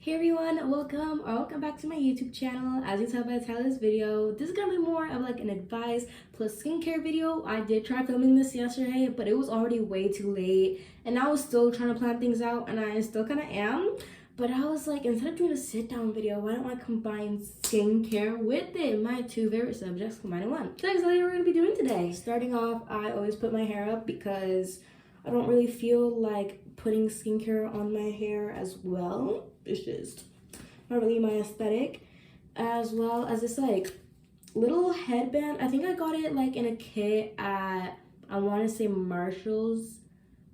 Hey everyone, welcome back to my YouTube channel. As you tell by the title of this video, this is gonna be more of like an advice plus skincare video. I did try filming this yesterday, but it was already way too late and I was still trying to plan things out, and I still kind of am. But I was like, instead of doing a sit down video, why don't I combine skincare with it? My two favorite subjects combined in one. So that's exactly what we're gonna be doing today. Starting off, I always put my hair up because I don't really feel like putting skincare on my hair as well. It's just not really my aesthetic. As well as this like little headband. I think I got it like in a kit at, I want to say Marshall's,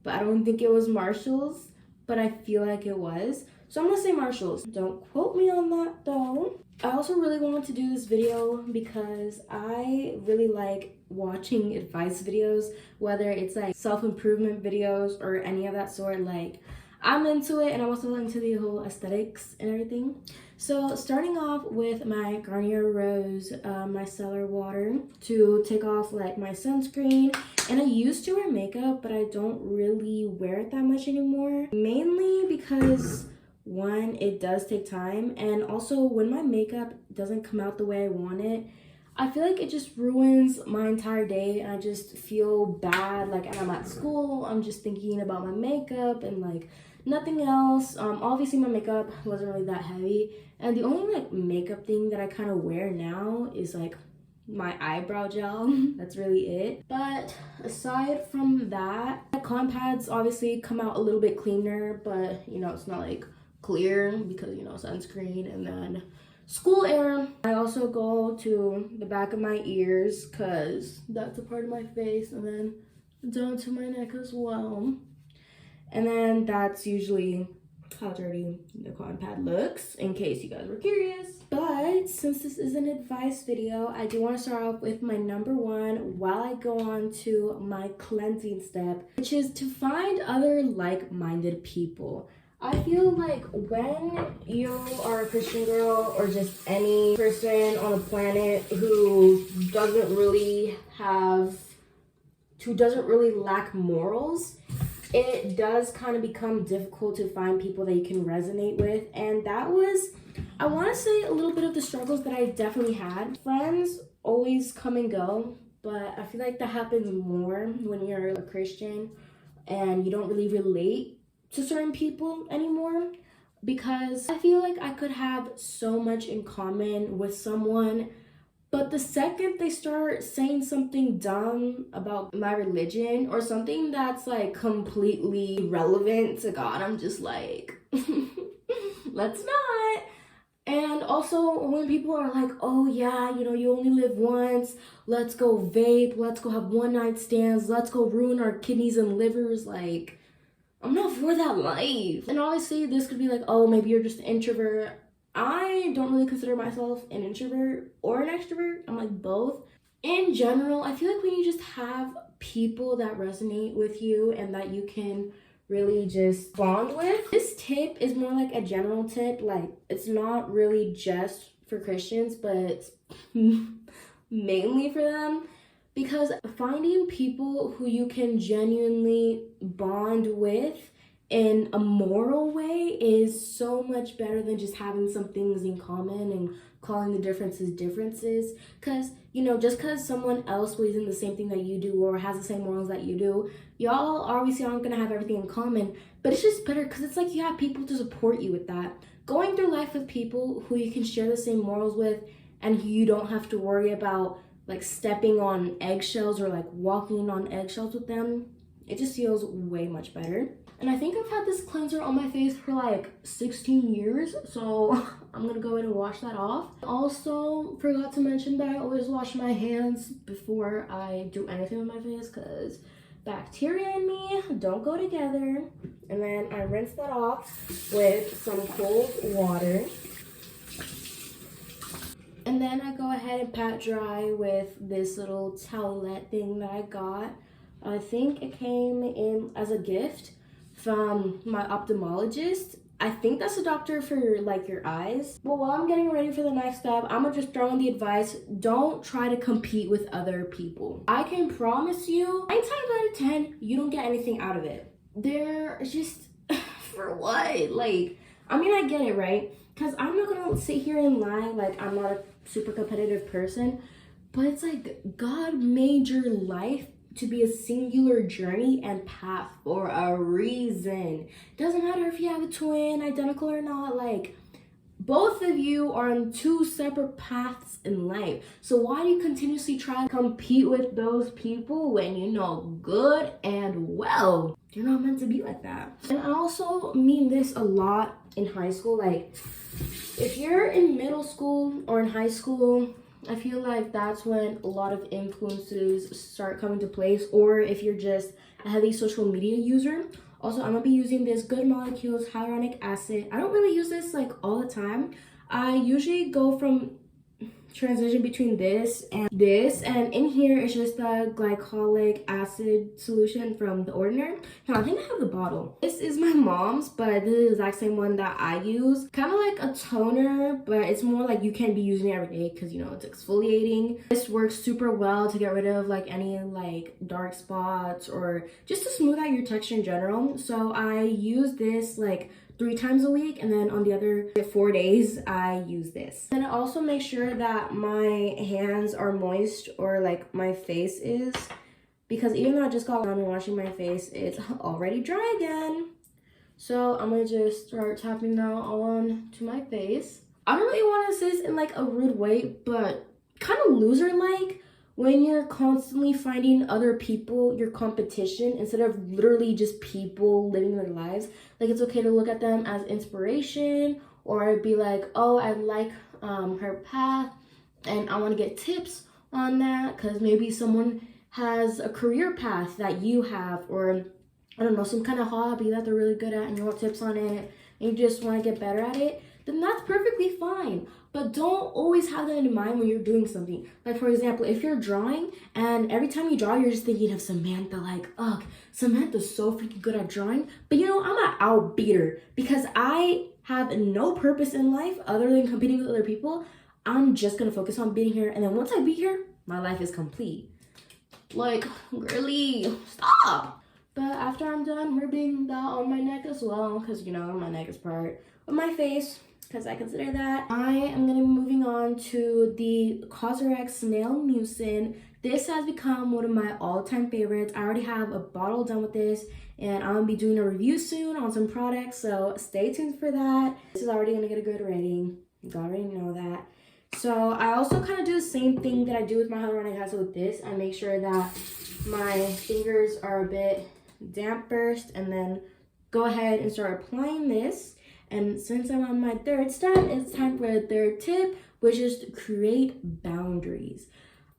but I don't think it was Marshall's, but I feel like it was. So I'm gonna say Marshall's. Don't quote me on that though. I also really wanted to do this video because I really like watching advice videos, whether it's like self-improvement videos or any of that sort. Like, I'm into it, and I'm also into the whole aesthetics and everything. So starting off with my Garnier Rose micellar water to take off like my sunscreen. And I used to wear makeup, but I don't really wear it that much anymore, mainly because one, it does take time, and also when my makeup doesn't come out the way I want it, I feel like it just ruins my entire day, and I just feel bad. Like, and I'm at school, I'm just thinking about my makeup and like nothing else. Obviously my makeup wasn't really that heavy, and the only like makeup thing that I kind of wear now is like my eyebrow gel. That's really it. But aside from that, my cotton pads obviously come out a little bit cleaner, but you know, it's not like clear because, you know, sunscreen. And then school air, I also go to the back of my ears because that's a part of my face, and then down to my neck as well. And then that's usually how dirty the cotton pad looks, in case you guys were curious. But since this is an advice video, I do want to start off with my number one while I go on to my cleansing step, which is to find other like-minded people. I feel like when you are a Christian girl, or just any person on the planet who doesn't really lack morals, it does kind of become difficult to find people that you can resonate with. And that was, I want to say, a little bit of the struggles that I definitely had. Friends always come and go, but I feel like that happens more when you're a Christian and you don't really relate to certain people anymore, because I feel like I could have so much in common with someone, but the second they start saying something dumb about my religion or something that's like completely relevant to God, I'm just like, let's not. And also when people are like, oh yeah, you know, you only live once, let's go vape, let's go have one night stands, let's go ruin our kidneys and livers, like, I'm not for that life. And obviously this could be like, oh, maybe you're just an introvert. I don't really consider myself an introvert or an extrovert. I'm like both. In general, I feel like when you just have people that resonate with you and that you can really just bond with. This tip is more like a general tip. Like, it's not really just for Christians, but it's mainly for them. Because finding people who you can genuinely bond with in a moral way is so much better than just having some things in common and calling the differences differences. Because, you know, just because someone else believes in the same thing that you do or has the same morals that you do, y'all obviously aren't going to have everything in common. But it's just better because it's like you have people to support you with that. Going through life with people who you can share the same morals with, and you don't have to worry about like stepping on eggshells or like walking on eggshells with them, it just feels way much better. And I think I've had this cleanser on my face for like 16 years, so I'm gonna go ahead and wash that off. Also forgot to mention that I always wash my hands before I do anything with my face, because bacteria and me don't go together. And then I rinse that off with some cold water. And then I go ahead and pat dry with this little towelette thing that I got. I think it came in as a gift from my ophthalmologist. I think that's a doctor for like your eyes. But while I'm getting ready for the next step, I'm gonna just throw in the advice: don't try to compete with other people. I can promise you, 9 times out of 10, you don't get anything out of it. They're just, for what? Like, I mean, I get it, right? Because I'm not gonna sit here and lie like I'm not a super competitive person, but it's like God made your life to be a singular journey and path for a reason. Doesn't matter if you have a twin, identical or not, like both of you are on two separate paths in life. So why do you continuously try to compete with those people when you know good and well you're not meant to be like that? And I also mean this a lot in high school. Like if you're in middle school or in high school, I feel like that's when a lot of influences start coming to place, or if you're just a heavy social media user. Also, I'm gonna be using this Good Molecules hyaluronic acid. I don't really use this like all the time. I usually go from transition between this, and in here it's just the glycolic acid solution from The Ordinary. Now, I think I have the bottle. This is my mom's, but this is the exact same one that I use. Kind of like a toner, but it's more like you can be using it every day because, you know, it's exfoliating. This works super well to get rid of like any like dark spots or just to smooth out your texture in general. So I use this like 3 times a week, and then on the other 4 days I use this. And I also make sure that my hands are moist, or like my face is, because even though I just got done washing my face, it's already dry again. So I'm gonna just start tapping now on to my face. I don't really want to say this in like a rude way, but kind of loser like when you're constantly finding other people your competition instead of literally just people living their lives. Like, it's okay to look at them as inspiration, or be like, oh, I like her path and I want to get tips on that because maybe someone has a career path that you have, or I don't know, some kind of hobby that they're really good at and you want tips on it and you just want to get better at it. Then that's perfectly fine. But don't always have that in mind when you're doing something. Like, for example, if you're drawing and every time you draw, you're just thinking of Samantha, like, ugh, Samantha's so freaking good at drawing. But you know, I'm an outbeat her because I have no purpose in life other than competing with other people. I'm just gonna focus on beating her. And then once I beat her, my life is complete. Like, girly, stop. But after I'm done rubbing that on my neck as well, because, you know, my neck is part of my face, because I consider that, I am going to be moving on to the Cosrx Snail Mucin. This has become one of my all-time favorites. I already have a bottle done with this, and I'm going to be doing a review soon on some products, so stay tuned for that. This is already going to get a good rating. You already know that. So I also kind of do the same thing that I do with my hyaluronic acid with this. I make sure that my fingers are a bit damp first, and then go ahead and start applying this. And since I'm on my 3rd step, it's time for a 3rd tip, which is to create boundaries.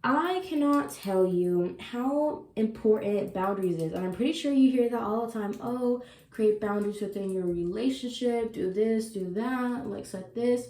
I cannot tell you how important boundaries is, and I'm pretty sure you hear that all the time. Oh, create boundaries within your relationship, do this, do that, like set this.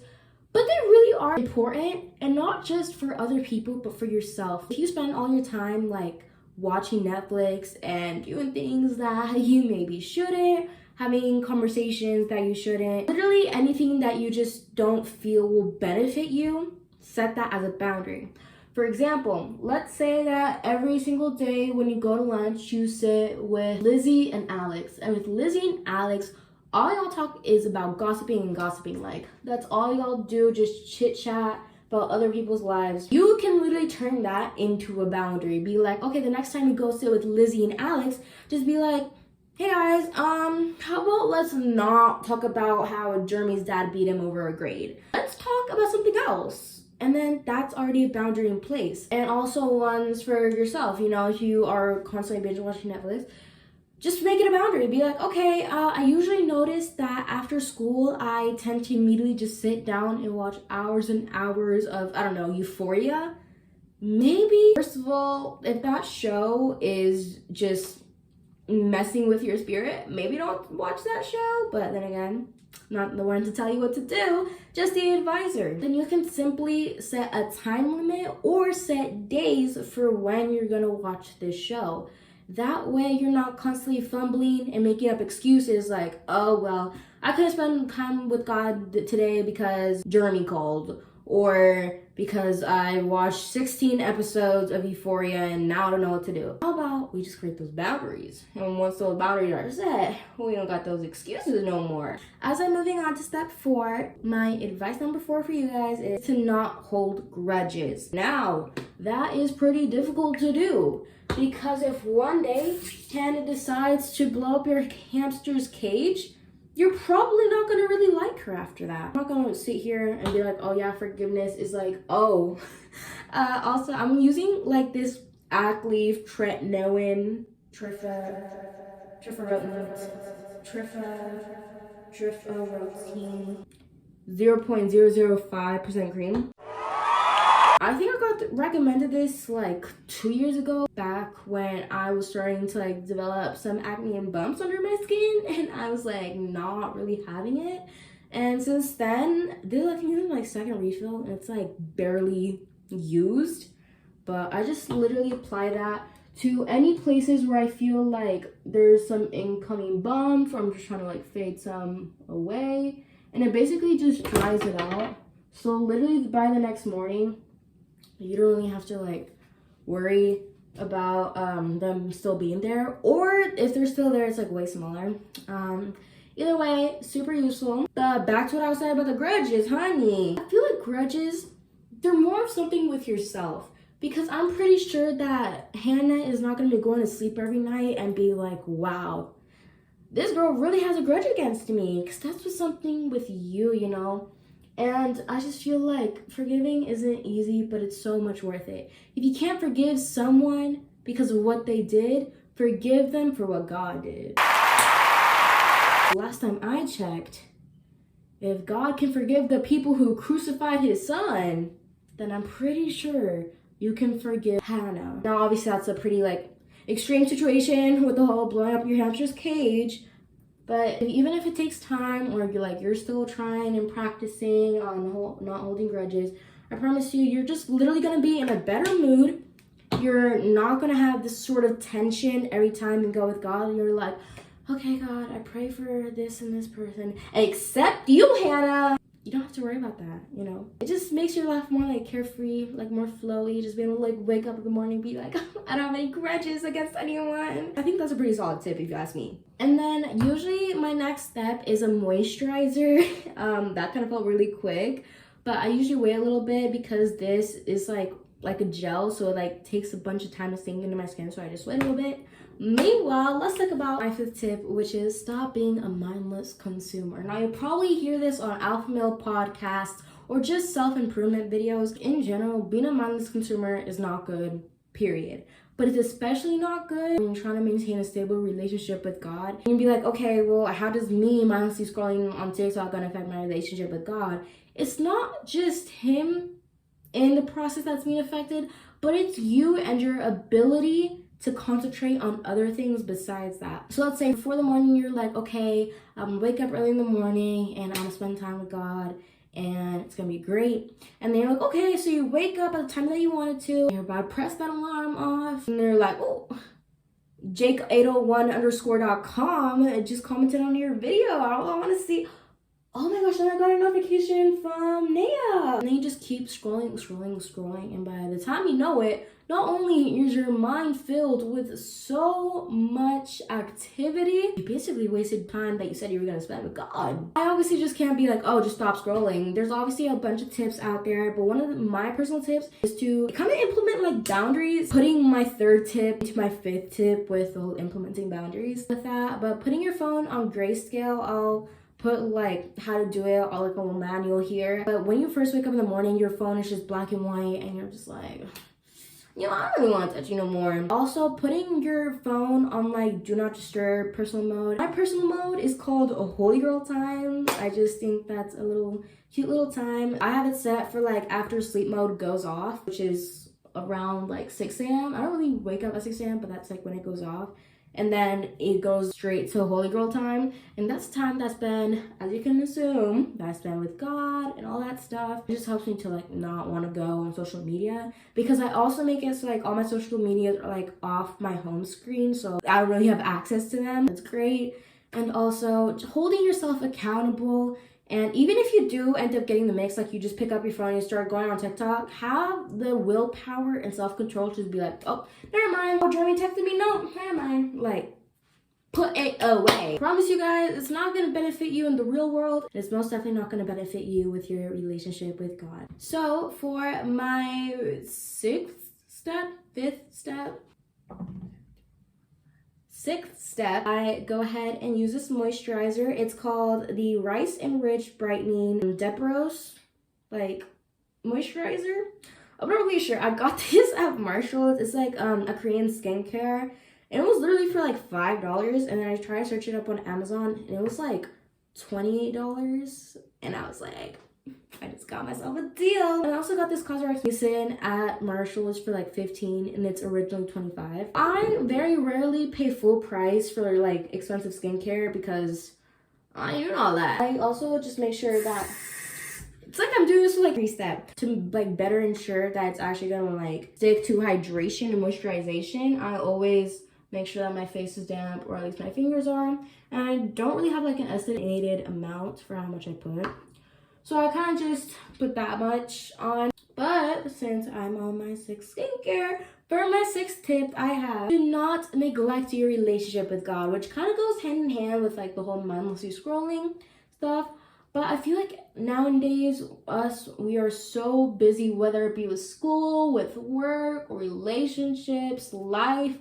But they really are important, and not just for other people, but for yourself. If you spend all your time like watching Netflix and doing things that you maybe shouldn't, having conversations that you shouldn't, literally anything that you just don't feel will benefit you, set that as a boundary. For example, let's say that every single day when you go to lunch, you sit with Lizzie and Alex. And with Lizzie and Alex, all y'all talk is about gossiping and gossiping. Like, that's all y'all do, just chit chat about other people's lives. You can literally turn that into a boundary. Be like, okay, the next time you go sit with Lizzie and Alex, just be like, hey guys, how about let's not talk about how Jeremy's dad beat him over a grade. Let's talk about something else. And then that's already a boundary in place. And also ones for yourself, you know, if you are constantly binge watching Netflix, just make it a boundary. Be like, okay, I usually notice that after school, I tend to immediately just sit down and watch hours and hours of, I don't know, Euphoria. Maybe, first of all, if that show is just messing with your spirit, maybe don't watch that show. But then again, not the one to tell you what to do, just the advisor. Then you can simply set a time limit or set days for when you're gonna watch this show. That way you're not constantly fumbling and making up excuses like, oh well, I couldn't spend time with God today because Jeremy called, or because I watched 16 episodes of Euphoria and now I don't know what to do. How about we just create those boundaries? And once those boundaries are set, we don't got those excuses no more. As I'm moving on to step 4, my advice number 4 for you guys is to not hold grudges. Now, that is pretty difficult to do because if one day Hannah decides to blow up your hamster's cage, you're probably not going to really like her after that. I'm not going to sit here and be like, oh yeah, forgiveness is like, oh. Also, I'm using like this Acleaf tretinoin, triffarotin 0.005% cream. I think I got recommended this like 2 years ago, back when I was starting to like develop some acne and bumps under my skin, and I was like not really having it. And since then, this I think is my second refill, and it's like barely used. But I just literally apply that to any places where I feel like there's some incoming bumps, or I'm just trying to like fade some away, and it basically just dries it out. So literally by the next morning, you don't really have to like worry about them still being there, or if they're still there, it's like way smaller. Either way, super useful. Back to what I was saying about the grudges, honey. I feel like grudges, they're more of something with yourself, because I'm pretty sure that Hannah is not going to be going to sleep every night and be like, wow, this girl really has a grudge against me, because that's just something with you, you know. And I just feel like forgiving isn't easy, but it's so much worth it. If you can't forgive someone because of what they did, forgive them for what God did. Last time I checked, if God can forgive the people who crucified his son, then I'm pretty sure you can forgive Hannah. Now, obviously, that's a pretty like extreme situation with the whole blowing up your hamster's cage. But even if it takes time, or you're still trying and practicing on not holding grudges, I promise you, you're just literally going to be in a better mood. You're not going to have this sort of tension every time you go with God. And you're like, okay, God, I pray for this and this person, except you, Hannah. You don't have to worry about that, you know. It just makes your life more like carefree, like more flowy, just being able to like wake up in the morning and be like, I don't have any grudges against anyone. I think that's a pretty solid tip if you ask me. And then usually my next step is a moisturizer. That kind of felt really quick, but I usually wait a little bit because this is like a gel, so it like takes a bunch of time to sink into my skin, so I just wait a little bit. Meanwhile, let's talk about my 5th tip, which is stop being a mindless consumer. Now, you'll probably hear this on alpha male podcasts or just self-improvement videos. In general, being a mindless consumer is not good, period. But it's especially not good when you're trying to maintain a stable relationship with God. And you'd be like, okay, well, how does me mindlessly scrolling on TikTok gonna affect my relationship with God? It's not just him in the process that's being affected, but it's you and your ability to concentrate on other things besides that. So let's say before the morning, you're like, okay, I'm gonna wake up early in the morning and I'm gonna spend time with God and it's gonna be great. And then you're like, okay, so you wake up at the time that you wanted to, you're about to press that alarm off, and they're like, oh, Jake801_.com just commented on your video. I want to see. Oh my gosh, and I got a notification from Naya. And then you just keep scrolling. And by the time you know it, not only is your mind filled with so much activity, you basically wasted time that you said you were going to spend with God. I obviously just can't be like, oh, just stop scrolling. There's obviously a bunch of tips out there, but one of my personal tips is to kind of implement like boundaries. Putting my 3rd tip into my 5th tip with the whole implementing boundaries with that. But putting your phone on grayscale, I'll put like how to do it, all like a little manual here. But when you first wake up in the morning, your phone is just black and white and you're just like, you know, I don't really want to touch you no more. Also, putting your phone on like do not disturb personal mode. My personal mode is called a holy girl time. I just think that's a little cute little time. I have it set for like after sleep mode goes off, which is around like 6 a.m. I don't really wake up at 6 a.m., but that's like when it goes off. And then it goes straight to holy girl time. And that's time that's been, as you can assume, that I spend with God and all that stuff. It just helps me to like not want to go on social media, because I also make it so like all my social medias are like off my home screen, so I don't really have access to them. It's great. And also holding yourself accountable And even if you do end up getting the mix, like you just pick up your phone and you start going on TikTok, have the willpower and self-control to just be like, oh, never mind. Oh, Jeremy texted me. No, never mind. Like, put it away. I promise you guys, it's not going to benefit you in the real world. It's most definitely not going to benefit you with your relationship with God. So for my sixth step, I go ahead and use this moisturizer. It's called the Rice Enriched Brightening Deporos like moisturizer. I'm not really sure. I got this at Marshall's. It's like a Korean skincare. And it was literally for like $5. And then I tried to search it up on Amazon and it was like $28. And I was like, I just got myself a deal. And I also got this Cosrx Mucin at Marshall's for like $15 and it's originally $25. I very rarely pay full price for like expensive skincare because I do all that. I also just make sure that it's like I'm doing this with like 3-step to like better ensure that it's actually gonna like stick to hydration and moisturization. I always make sure that my face is damp, or at least my fingers are. And I don't really have like an estimated amount for how much I put. So I kind of just put that much on. But since I'm on my 6th skincare, for my 6th tip I have, do not neglect your relationship with God, which kind of goes hand in hand with like the whole mindlessly scrolling stuff. But I feel like nowadays, we are so busy, whether it be with school, with work, relationships, life.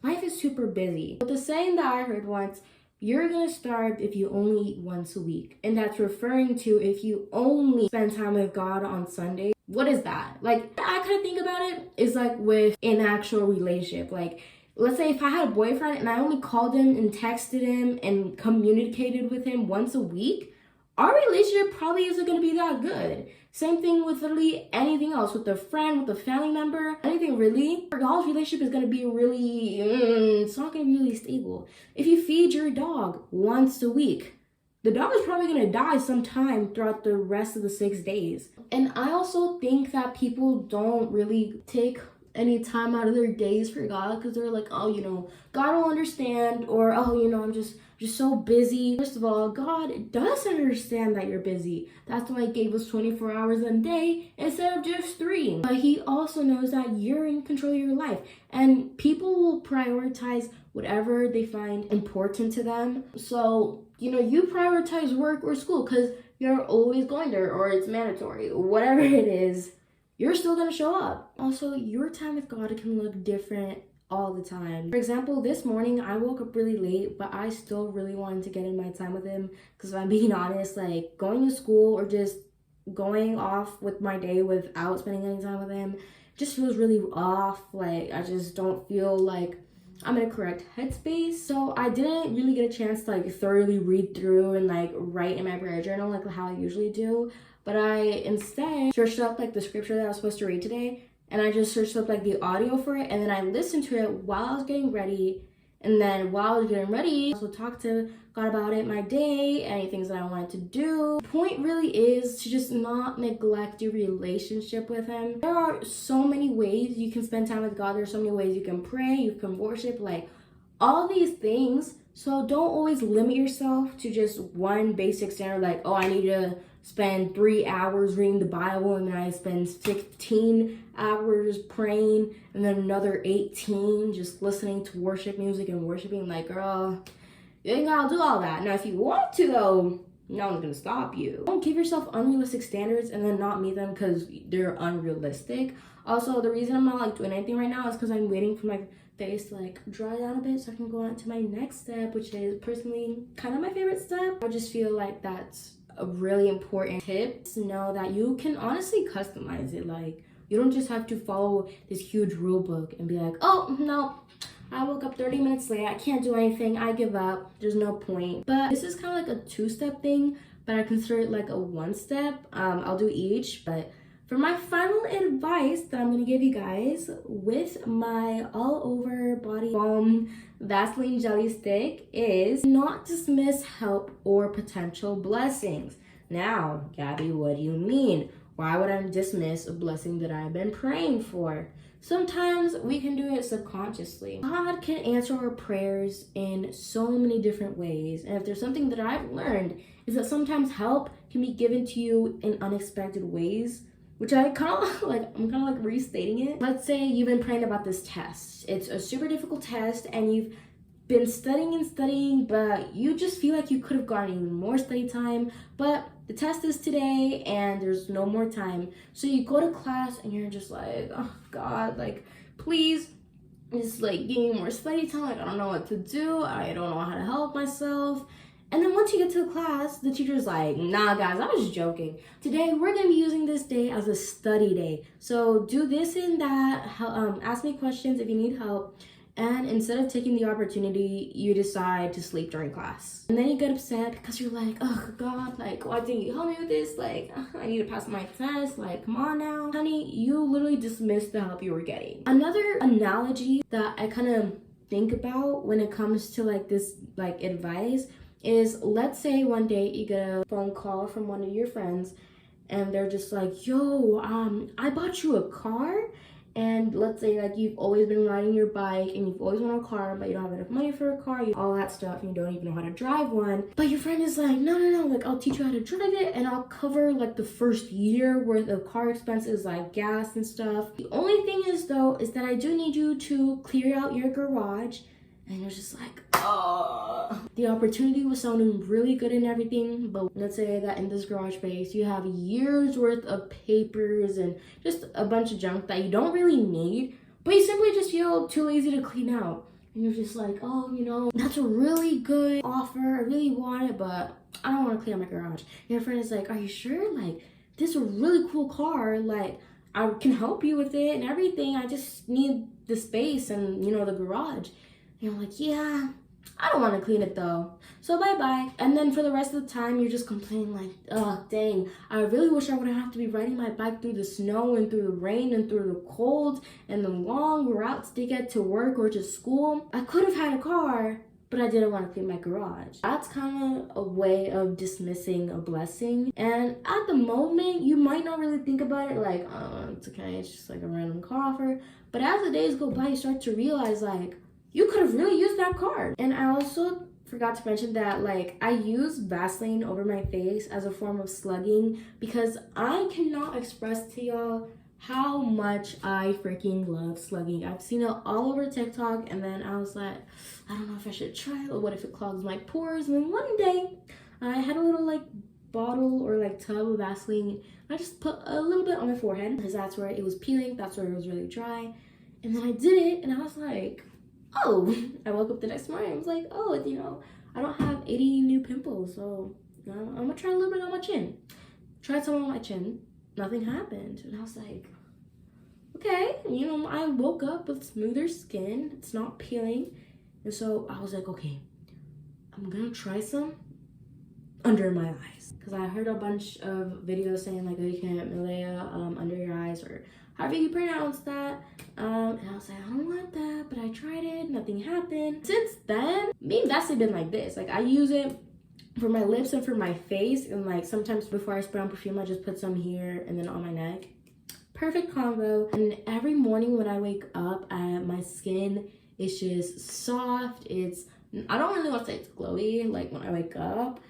Life is super busy. But the saying that I heard once, you're gonna starve if you only eat once a week. And that's referring to if you only spend time with God on Sunday. What is that? Like, I kind of think about it is like with an actual relationship. Like, let's say if I had a boyfriend and I only called him and texted him and communicated with him once a week, our relationship probably isn't going to be that good. Same thing with literally anything else, with a friend, with a family member, anything really. Y'all's relationship is going to be really, it's not going to be really stable. If you feed your dog once a week, the dog is probably going to die sometime throughout the rest of the 6 days. And I also think that people don't really take any time out of their days for God because they're like, oh, you know, God will understand, or oh, you know, I'm just so busy. First of all, God does understand that you're busy. That's why he gave us 24 hours in a day instead of just 3. But he also knows that you're in control of your life, and people will prioritize whatever they find important to them. So, you know, you prioritize work or school because you're always going there, or it's mandatory, whatever it is, you're still gonna show up. Also, your time with God can look different all the time. For example, this morning I woke up really late, but I still really wanted to get in my time with him because if I'm being honest, like going to school or just going off with my day without spending any time with him just feels really off. Like I just don't feel like I'm in a correct headspace. So I didn't really get a chance to like thoroughly read through and like write in my prayer journal like how I usually do. But I instead searched up like the scripture that I was supposed to read today, and I just searched up like the audio for it, and then I listened to it while I was getting ready. And then while I was getting ready, I also talked to God about it, my day, any things that I wanted to do. The point really is to just not neglect your relationship with him. There are so many ways you can spend time with God. There's so many ways you can pray, you can worship, like all these things. So don't always limit yourself to just one basic standard, like, oh, I need to spend 3 hours reading the Bible, and then I spend 15 hours praying, and then another 18 just listening to worship music and worshiping. Like, girl, you ain't gotta do all that. Now, if you want to, though, no one's gonna stop you. Don't give yourself unrealistic standards and then not meet them because they're unrealistic. Also, the reason I'm not like doing anything right now is because I'm waiting for my face to like dry down a bit so I can go on to my next step, which is personally kind of my favorite step. I just feel like that's a really important tip to know that you can honestly customize it. Like, you don't just have to follow this huge rule book and be like, oh no, I woke up 30 minutes late, I can't do anything, I give up, there's no point. But this is kind of like a 2-step thing, but I consider it like a 1-step. I'll do each. But for my final advice that I'm gonna give you guys with my all over body balm Vaseline jelly stick is not dismiss help or potential blessings. Now, Gabby, what do you mean? Why would I dismiss a blessing that I've been praying for? Sometimes we can do it subconsciously. God can answer our prayers in so many different ways. And if there's something that I've learned, is that sometimes help can be given to you in unexpected ways, which I'm kind of restating it. Let's say you've been praying about this test. It's a super difficult test and you've been studying, but you just feel like you could have gotten even more study time, but the test is today and there's no more time. So you go to class and you're just like, oh God, like, please just like give me more study time. Like, I don't know what to do. I don't know how to help myself. And then once you get to the class, the teacher's like, nah, guys, I was joking. Today, we're going to be using this day as a study day. So do this and that. Ask me questions if you need help. And instead of taking the opportunity, you decide to sleep during class. And then you get upset because you're like, oh God, like, why didn't you help me with this? Like, I need to pass my test. Like, come on now. Honey, you literally dismissed the help you were getting. Another analogy that I kind of think about when it comes to like this, like, advice is, let's say one day you get a phone call from one of your friends and they're just like, yo, I bought you a car. And let's say like you've always been riding your bike and you've always wanted a car, but you don't have enough money for a car, all that stuff, and you don't even know how to drive one. But your friend is like, no, like I'll teach you how to drive it and I'll cover like the first year worth of car expenses like gas and stuff. The only thing is though, is that I do need you to clear out your garage. And you're just like, oh. The opportunity was sounding really good and everything, but let's say that in this garage space, you have years worth of papers and just a bunch of junk that you don't really need, but you simply just feel too lazy to clean out. And you're just like, oh, you know, that's a really good offer. I really want it, but I don't want to clean out my garage. And your friend is like, are you sure? Like, this is a really cool car. Like, I can help you with it and everything. I just need the space and, you know, the garage. And you're like, yeah, I don't want to clean it though. So bye-bye. And then for the rest of the time, you're just complaining like, oh, dang, I really wish I wouldn't have to be riding my bike through the snow and through the rain and through the cold and the long routes to get to work or to school. I could have had a car, but I didn't want to clean my garage. That's kind of a way of dismissing a blessing. And at the moment, you might not really think about it like, oh, it's okay, it's just like a random car offer. But as the days go by, you start to realize like, you could have really used that card. And I also forgot to mention that like I use Vaseline over my face as a form of slugging because I cannot express to y'all how much I freaking love slugging. I've seen it all over TikTok and then I was like, I don't know if I should try it or what if it clogs my pores. And then one day I had a little like bottle or like tub of Vaseline. I just put a little bit on my forehead because that's where it was peeling, that's where it was really dry. And then I did it and I was like, oh, I woke up the next morning. I was like, oh, you know, I don't have 80 new pimples. So, you know, I'm gonna try a little bit on my chin. Tried some on my chin. Nothing happened. And I was like, okay, you know, I woke up with smoother skin. It's not peeling. And so I was like, okay, I'm gonna try some under my eyes. Because I heard a bunch of videos saying like, oh, you can't Malaya under your eyes or however you pronounce that. And I was like, I don't want that, but I tried it, nothing happened. Since then, me and Vaseline been like this. Like I use it for my lips and for my face, and like sometimes before I spray on perfume, I just put some here and then on my neck. Perfect combo. And every morning when I wake up, my skin is just soft. I don't really want to say it's glowy, like when I wake up,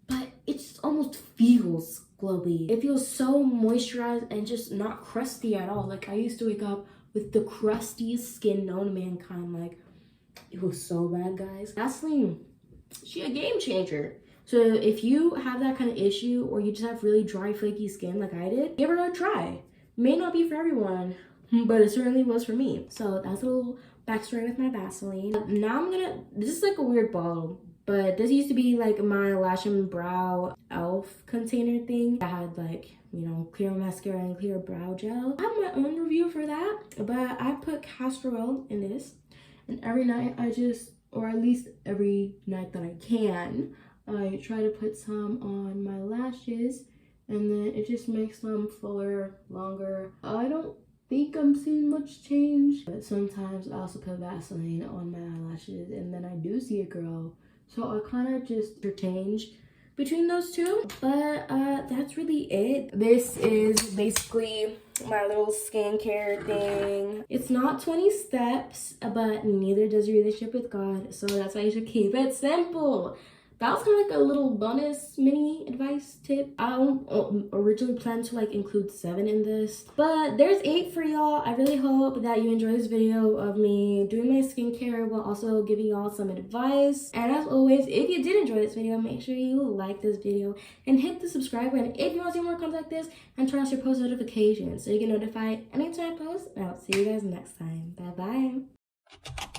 but it just almost feels glowy. It feels so moisturized and just not crusty at all. Like I used to wake up with the crustiest skin known to mankind. Like it was so bad, guys. Vaseline, she a game changer. So if you have that kind of issue or you just have really dry, flaky skin like I did, give her a try. May not be for everyone, but it certainly was for me. So that's a little backstory with my Vaseline. Now this is like a weird bottle, but this used to be like my Lash and Brow e.l.f. container thing. I had like, you know, clear mascara and clear brow gel. I have my own review for that, but I put castor oil in this. And every night or at least every night that I can, I try to put some on my lashes. And then it just makes them fuller, longer. I don't think I'm seeing much change. But sometimes I also put Vaseline on my eyelashes and then I do see a girl. So I kind of just interchange between those two. But that's really it. This is basically my little skincare thing. It's not 20 steps, but neither does your relationship with God, so that's why you should keep it simple. That was kind of like a little bonus mini advice tip. I don't originally plan to like include 7 in this, but there's 8 for y'all. I really hope that you enjoy this video of me doing my skincare while also giving y'all some advice. And as always, if you did enjoy this video, make sure you like this video and hit the subscribe button if you want to see more content like this, and turn on your post notifications so you get notified anytime I post. And I'll see you guys next time. Bye bye.